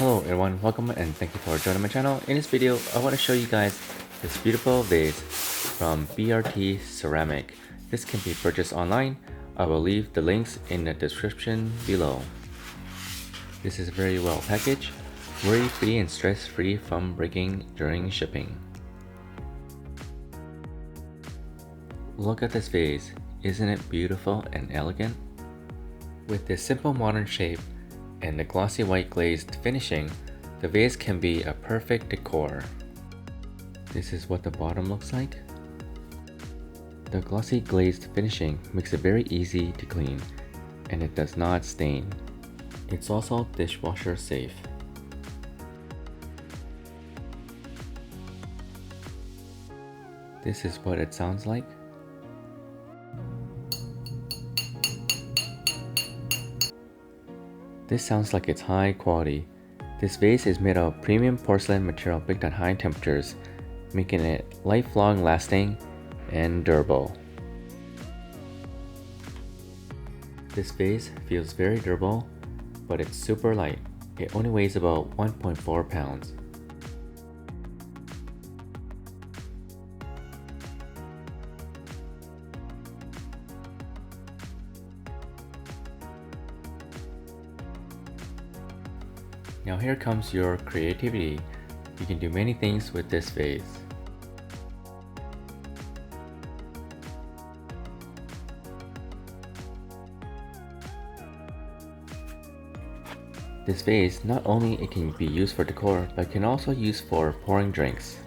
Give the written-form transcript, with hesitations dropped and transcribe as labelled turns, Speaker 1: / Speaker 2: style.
Speaker 1: Hello everyone, welcome and thank you for joining my channel. In this video, I want to show you guys this beautiful vase from BRT Ceramic. This can be purchased online. I will leave the links in the description below. This is very well packaged, worry-free and stress-free from breaking during shipping. Look at this vase, isn't it beautiful and elegant? With this simple modern shape and the glossy white glazed finishing, the vase can be a perfect decor. This is what the bottom looks like. The glossy glazed finishing makes it very easy to clean, and it does not stain. It's also dishwasher safe. This is what it sounds like. This sounds like it's high quality. This vase is made of premium porcelain material baked at high temperatures, making it lifelong lasting and durable. This vase feels very durable, but it's super light. It only weighs about 1.4 pounds. Now here comes your creativity. You can do many things with this vase. This vase, not only it can be used for decor, but can also use for pouring drinks.